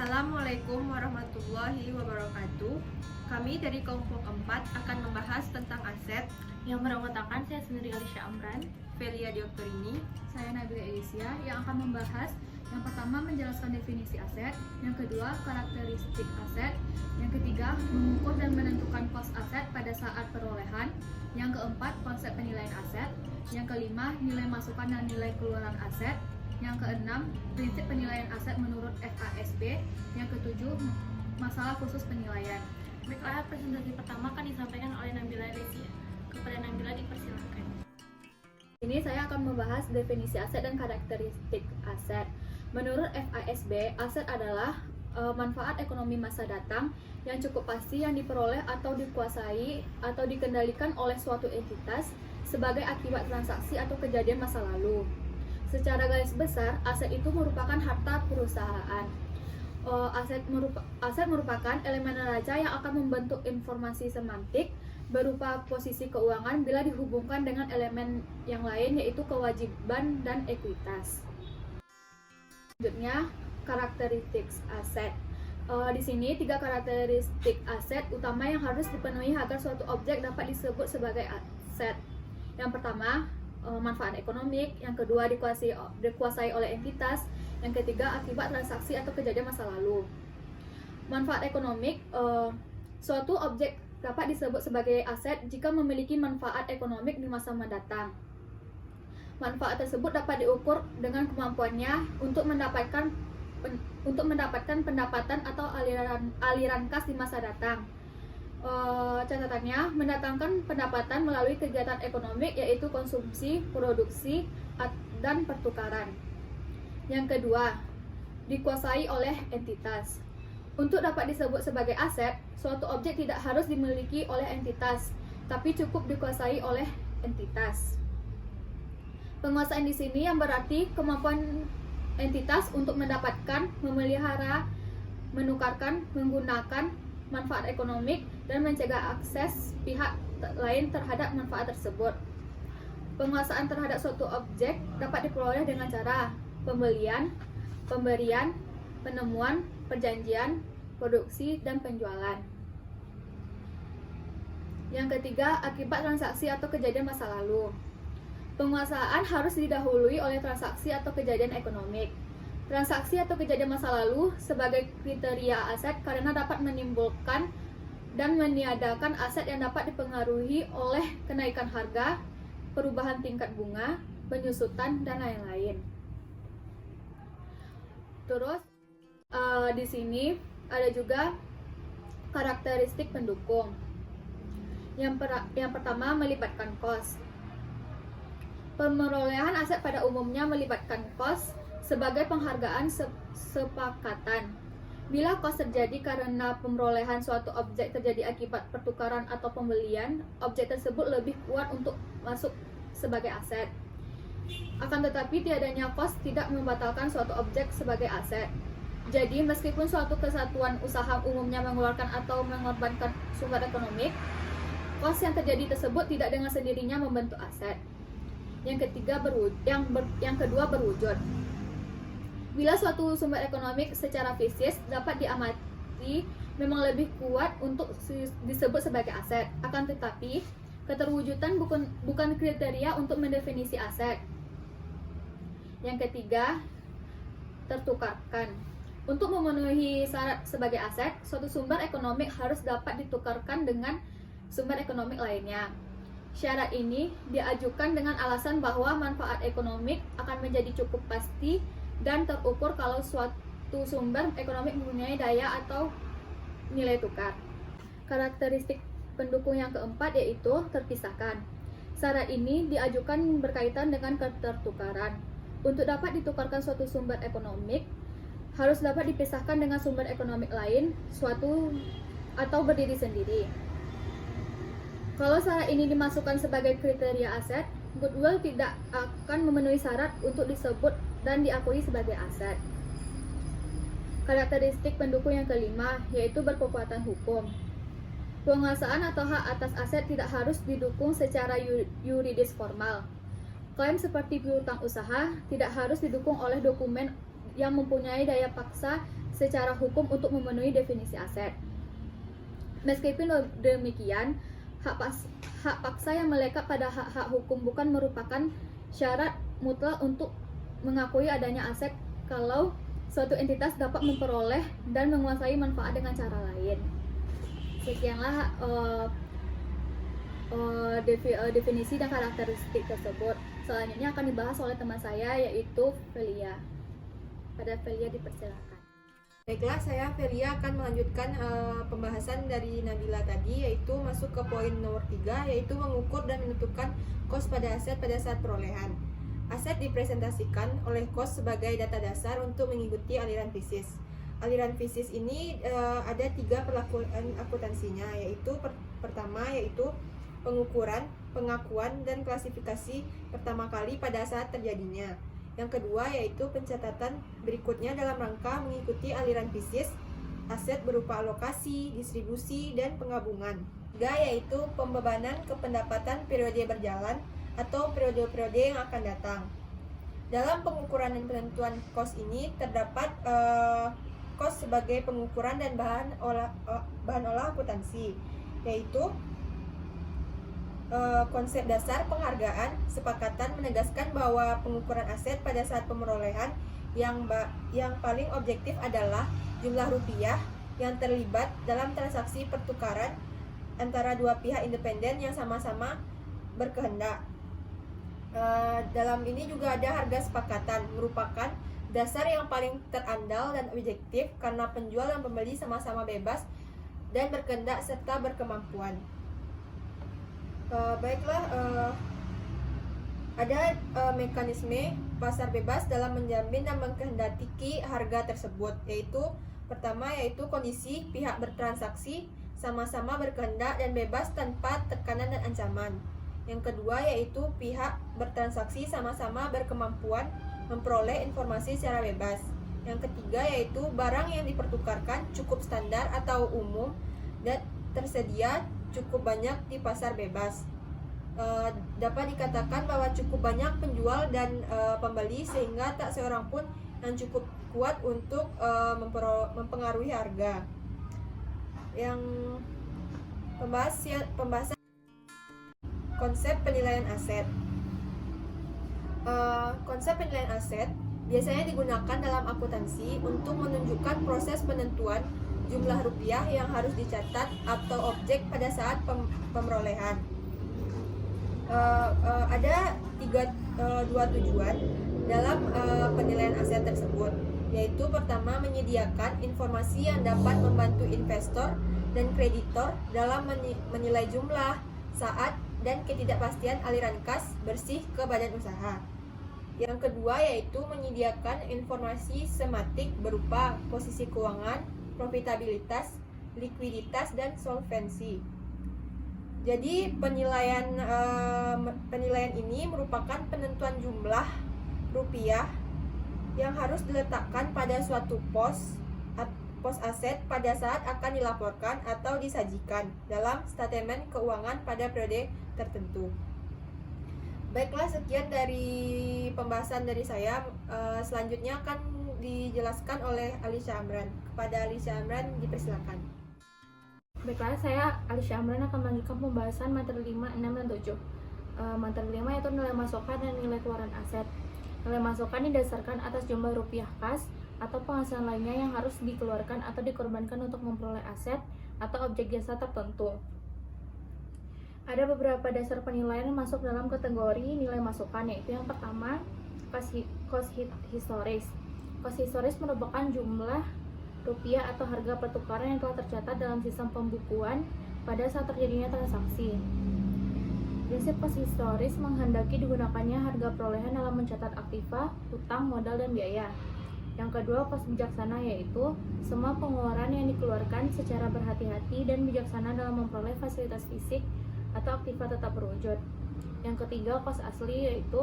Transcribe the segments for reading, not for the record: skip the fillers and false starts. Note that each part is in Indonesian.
Assalamualaikum warahmatullahi wabarakatuh. Kami dari kelompok 4 akan membahas tentang aset. Yang beranggotakan saya sendiri Alisha Amran, Velia Dioktorini, saya Nabila Elisia yang akan membahas yang pertama menjelaskan definisi aset, yang kedua karakteristik aset, yang ketiga mengukur dan menentukan kos aset pada saat perolehan, yang keempat konsep penilaian aset, yang kelima nilai masukan dan nilai keluaran aset, yang keenam prinsip penilaian aset menurut FASB, yang ketujuh masalah khusus penilaian. baiklah presentasi pertama akan disampaikan oleh Nabila Elisia. Kepada Nabila dipersilakan. Ini saya akan membahas definisi aset dan karakteristik aset. Menurut FASB, aset adalah manfaat ekonomi masa datang yang cukup pasti yang diperoleh atau dikuasai atau dikendalikan oleh suatu entitas sebagai akibat transaksi atau kejadian masa lalu. Secara garis besar, aset itu merupakan harta perusahaan. Aset merupakan elemen neraca yang akan membentuk informasi semantik berupa posisi keuangan bila dihubungkan dengan elemen yang lain, yaitu kewajiban dan ekuitas. Selanjutnya, karakteristik aset. Di sini 3 karakteristik aset utama yang harus dipenuhi agar suatu objek dapat disebut sebagai aset. Yang pertama, manfaat ekonomi, yang kedua dikuasai oleh entitas, yang ketiga akibat transaksi atau kejadian masa lalu. Manfaat ekonomi, suatu objek dapat disebut sebagai aset jika memiliki manfaat ekonomi di masa mendatang. Manfaat tersebut dapat diukur dengan kemampuannya untuk mendapatkan pendapatan atau aliran kas di masa datang. Catatannya, mendatangkan pendapatan melalui kegiatan ekonomi yaitu konsumsi, produksi, dan pertukaran. Yang kedua, dikuasai oleh entitas. Untuk dapat disebut sebagai aset, suatu objek tidak harus dimiliki oleh entitas, tapi cukup dikuasai oleh entitas. Penguasaan di sini yang berarti kemampuan entitas untuk mendapatkan, memelihara, menukarkan, menggunakan manfaat ekonomi, dan mencegah akses pihak lain terhadap manfaat tersebut. Penguasaan terhadap suatu objek dapat diperoleh dengan cara pembelian, pemberian, penemuan, perjanjian, produksi, dan penjualan. Yang ketiga, akibat transaksi atau kejadian masa lalu. Penguasaan harus didahului oleh transaksi atau kejadian ekonomi. Transaksi atau kejadian masa lalu sebagai kriteria aset karena dapat menimbulkan dan meniadakan aset yang dapat dipengaruhi oleh kenaikan harga, perubahan tingkat bunga, penyusutan, dan lain-lain. Terus di sini ada juga karakteristik pendukung. Yang pertama, melibatkan kos. Pemerolehan aset pada umumnya melibatkan kos sebagai penghargaan sepakatan. Bila kos terjadi karena pemerolehan suatu objek terjadi akibat pertukaran atau pembelian, objek tersebut lebih kuat untuk masuk sebagai aset. Akan tetapi tiadanya kos tidak membatalkan suatu objek sebagai aset. Jadi meskipun suatu kesatuan usaha umumnya mengeluarkan atau mengorbankan sumber ekonomi, kos yang terjadi tersebut tidak dengan sendirinya membentuk aset. Yang kedua berwujud. Bila suatu sumber ekonomi secara fisik dapat diamati memang lebih kuat untuk disebut sebagai aset. Akan tetapi keterwujudan bukan kriteria untuk mendefinisi aset. Yang ketiga, tertukarkan. Untuk memenuhi syarat sebagai aset, suatu sumber ekonomi harus dapat ditukarkan dengan sumber ekonomi lainnya. Syarat ini diajukan dengan alasan bahwa manfaat ekonomi akan menjadi cukup pasti dan terukur kalau suatu sumber ekonomi mempunyai daya atau nilai tukar. Karakteristik pendukung yang keempat yaitu terpisahkan. Syarat ini diajukan berkaitan dengan ketertukaran. Untuk dapat ditukarkan suatu sumber ekonomi harus dapat dipisahkan dengan sumber ekonomi lain suatu atau berdiri sendiri. Kalau syarat ini dimasukkan sebagai kriteria aset, goodwill tidak akan memenuhi syarat untuk disebut dan diakui sebagai aset. Karakteristik pendukung yang kelima yaitu berkekuatan hukum. Penguasaan atau hak atas aset tidak harus didukung secara yuridis formal. Klaim seperti piutang usaha tidak harus didukung oleh dokumen yang mempunyai daya paksa secara hukum untuk memenuhi definisi aset. Meskipun demikian, hak paksa yang melekat pada hak-hak hukum bukan merupakan syarat mutlak untuk mengakui adanya aset kalau suatu entitas dapat memperoleh dan menguasai manfaat dengan cara lain. Sekianlah definisi dan karakteristik tersebut. Selanjutnya akan dibahas oleh teman saya, yaitu Velia. Pada Velia dipersilakan. Baiklah, saya Velia akan melanjutkan pembahasan dari Nabila tadi, yaitu masuk ke poin nomor 3, yaitu mengukur dan menentukan kos pada aset pada saat perolehan. Aset dipresentasikan oleh kos sebagai data dasar untuk mengikuti aliran fisis. Aliran fisis ini ada 3 perlakuan akuntansinya, yaitu pertama yaitu pengukuran, pengakuan, dan klasifikasi pertama kali pada saat terjadinya. Yang kedua yaitu pencatatan berikutnya dalam rangka mengikuti aliran fisis aset berupa alokasi, distribusi, dan penggabungan. Tiga yaitu pembebanan kependapatan periode berjalan atau periode-periode yang akan datang. Dalam pengukuran dan penentuan kos ini terdapat kos sebagai pengukuran dan bahan olah akuntansi, yaitu konsep dasar penghargaan sepakatan menegaskan bahwa pengukuran aset pada saat pemerolehan yang paling objektif adalah jumlah rupiah yang terlibat dalam transaksi pertukaran antara dua pihak independen yang sama-sama berkehendak. Dalam ini juga ada harga sepakatan, merupakan dasar yang paling terandal dan objektif karena penjual dan pembeli sama-sama bebas dan berkehendak serta berkemampuan. Ada mekanisme pasar bebas dalam menjamin dan mengkehendaki harga tersebut, yaitu pertama yaitu kondisi pihak bertransaksi sama-sama berkehendak dan bebas tanpa tekanan dan ancaman. Yang kedua yaitu pihak bertransaksi sama-sama berkemampuan memperoleh informasi secara bebas. Yang ketiga yaitu barang yang dipertukarkan cukup standar atau umum dan tersedia cukup banyak di pasar bebas. Dapat dikatakan bahwa cukup banyak penjual dan pembeli sehingga tak seorang pun yang cukup kuat untuk mempengaruhi harga. Yang pembahasan konsep penilaian aset. Konsep penilaian aset biasanya digunakan dalam akuntansi untuk menunjukkan proses penentuan jumlah rupiah yang harus dicatat atau objek pada saat pemerolehan. Ada dua tujuan dalam penilaian aset tersebut, yaitu pertama menyediakan informasi yang dapat membantu investor dan kreditor dalam menilai jumlah, saat, dan ketidakpastian aliran kas bersih ke badan usaha. Yang kedua yaitu menyediakan informasi sematik berupa posisi keuangan, profitabilitas, likuiditas, dan solvensi. Jadi penilaian ini merupakan penentuan jumlah rupiah yang harus diletakkan pada suatu pos aset pada saat akan dilaporkan atau disajikan dalam statement keuangan pada periode tertentu. Baiklah, sekian dari pembahasan dari saya. Selanjutnya akan dijelaskan oleh Alisha Amran. Kepada Alisha Amran dipersilakan. Baiklah, saya Alisha Amran akan melanjutkan pembahasan materi 5, 6, dan 7. Materi 5 yaitu nilai masukan dan nilai keluaran aset. Nilai masukan didasarkan atas jumlah rupiah kas atau penghasilan lainnya yang harus dikeluarkan atau dikorbankan untuk memperoleh aset atau objek jasa tertentu. Ada beberapa dasar penilaian yang masuk dalam kategori nilai masukan, yaitu yang pertama, cost historis. Cost historis merupakan jumlah rupiah atau harga pertukaran yang telah tercatat dalam sistem pembukuan pada saat terjadinya transaksi. Prinsip cost historis menghendaki digunakannya harga perolehan dalam mencatat aktiva, utang, modal, dan biaya. Yang kedua, cost bijaksana, yaitu semua pengeluaran yang dikeluarkan secara berhati-hati dan bijaksana dalam memperoleh fasilitas fisik atau aktiva tetap berwujud. Yang ketiga, cost asli, yaitu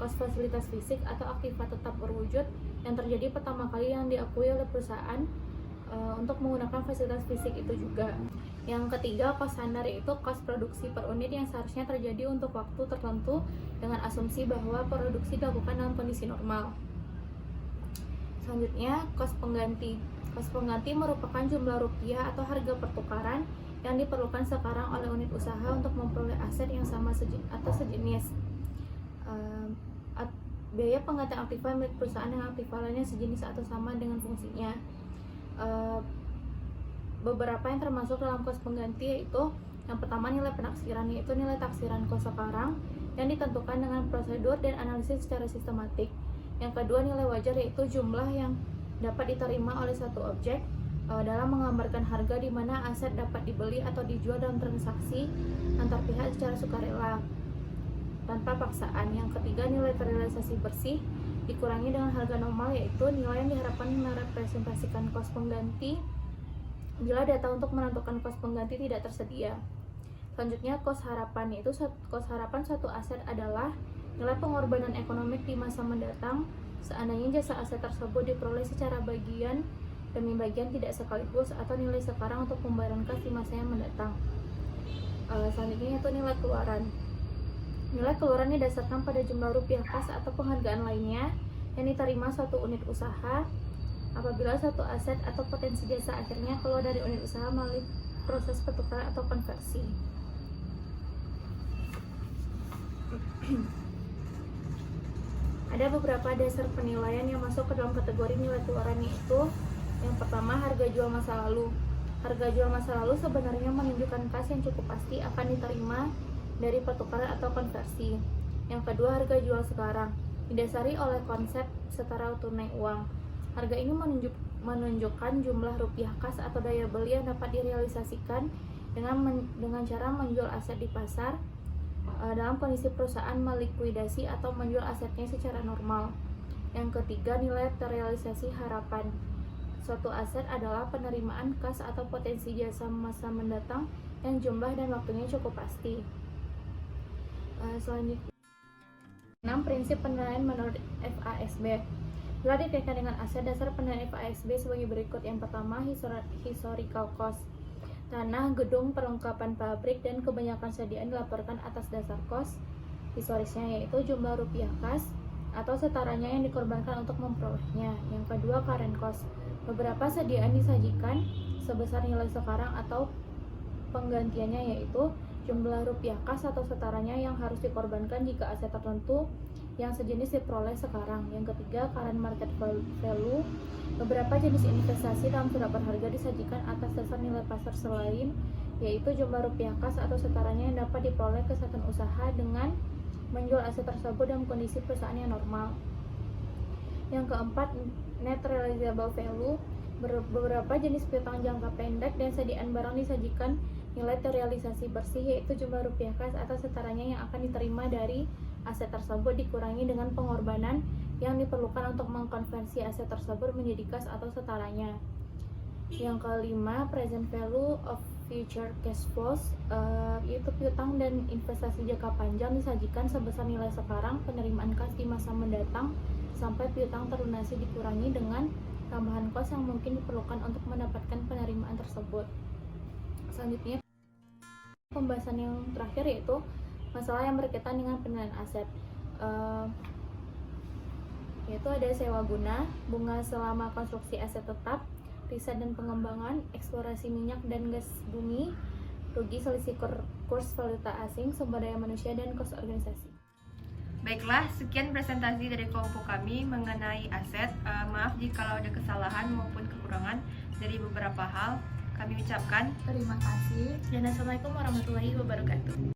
cost fasilitas fisik atau aktiva tetap berwujud yang terjadi pertama kali yang diakui oleh perusahaan untuk menggunakan fasilitas fisik itu juga. Yang ketiga, cost standar, yaitu cost produksi per unit yang seharusnya terjadi untuk waktu tertentu dengan asumsi bahwa produksi dilakukan dalam kondisi normal. Selanjutnya, cost pengganti. Kos pengganti merupakan jumlah rupiah atau harga pertukaran yang diperlukan sekarang oleh unit usaha untuk memperoleh aset yang sama atau sejenis. Biaya penggantian aktiva milik perusahaan dengan aktiva lainnya sejenis atau sama dengan fungsinya. Beberapa yang termasuk dalam kos pengganti yaitu yang pertama nilai penaksiran, yaitu nilai taksiran kos sekarang yang ditentukan dengan prosedur dan analisis secara sistematik. Yang kedua nilai wajar, yaitu jumlah yang dapat diterima oleh satu objek dalam menggambarkan harga di mana aset dapat dibeli atau dijual dalam transaksi antar pihak secara sukarela tanpa paksaan. Yang ketiga nilai terrealisasi bersih dikurangi dengan harga normal, yaitu nilai yang diharapkan merepresentasikan kos pengganti bila data untuk menentukan kos pengganti tidak tersedia. Selanjutnya kos harapan, yaitu kos harapan suatu aset adalah nilai pengorbanan ekonomi di masa mendatang seandainya jasa aset tersebut diperoleh secara bagian demi bagian tidak sekaligus, atau nilai sekarang untuk pembayaran kas di masa yang mendatang. Selanjutnya itu nilai keluaran. Nilai keluaran didasarkan pada jumlah rupiah kas atau penghargaan lainnya yang diterima suatu unit usaha apabila suatu aset atau potensi jasa akhirnya keluar dari unit usaha melalui proses pertukaran atau konversi. Ada beberapa dasar penilaian yang masuk ke dalam kategori nilai keluaran, yaitu yang pertama harga jual masa lalu. Harga jual masa lalu sebenarnya menunjukkan kas yang cukup pasti akan diterima dari pertukaran atau konversi. Yang kedua harga jual sekarang, didasari oleh konsep setara tunai uang. Harga ini menunjukkan jumlah rupiah kas atau daya beli yang dapat direalisasikan dengan cara menjual aset di pasar dalam kondisi perusahaan melikuidasi atau menjual asetnya secara normal. Yang ketiga nilai terrealisasi harapan. Suatu aset adalah penerimaan kas atau potensi jasa masa mendatang yang jumlah dan waktunya cukup pasti. Selanjutnya 6. Prinsip penilaian menurut FASB. Bila dikaitkan dengan aset, dasar penilaian FASB sebagai berikut. Yang pertama, historical cost. Tanah, gedung, perlengkapan pabrik, dan kebanyakan sediaan dilaporkan atas dasar cost historisnya, yaitu jumlah rupiah kas atau setaranya yang dikorbankan untuk memperolehnya. Yang kedua, current cost. Beberapa sediaan disajikan sebesar nilai sekarang atau penggantiannya, yaitu jumlah rupiah kas atau setaranya yang harus dikorbankan jika aset tertentu yang sejenis diperoleh sekarang. Yang ketiga, current market value. Beberapa jenis investasi dalam surat berharga disajikan atas dasar nilai pasar selain, yaitu jumlah rupiah kas atau setaranya yang dapat diperoleh kesatuan usaha dengan menjual aset tersebut dalam kondisi perusahaan yang normal. Yang keempat, net realizable value. Beberapa jenis piutang jangka pendek dan sediaan barang disajikan nilai terrealisasi bersih, yaitu jumlah rupiah kas atau setaranya yang akan diterima dari aset tersebut dikurangi dengan pengorbanan yang diperlukan untuk mengkonversi aset tersebut menjadi kas atau setaranya. Yang kelima, present value of future cash flows, yaitu piutang dan investasi jangka panjang disajikan sebesar nilai sekarang penerimaan kas di masa mendatang sampai piutang terlunasi dikurangi dengan tambahan kos yang mungkin diperlukan untuk mendapatkan penerimaan tersebut. Selanjutnya, pembahasan yang terakhir yaitu masalah yang berkaitan dengan penilaian aset, yaitu ada sewa guna, bunga selama konstruksi aset tetap, riset dan pengembangan, eksplorasi minyak dan gas bumi, rugi selisih kurs valuta asing, sumber daya manusia, dan kos organisasi. Baiklah, sekian presentasi dari kelompok kami mengenai aset. Maaf jika ada kesalahan maupun kekurangan dari beberapa hal. Kami ucapkan Terima kasih. Dan assalamualaikum warahmatullahi wabarakatuh.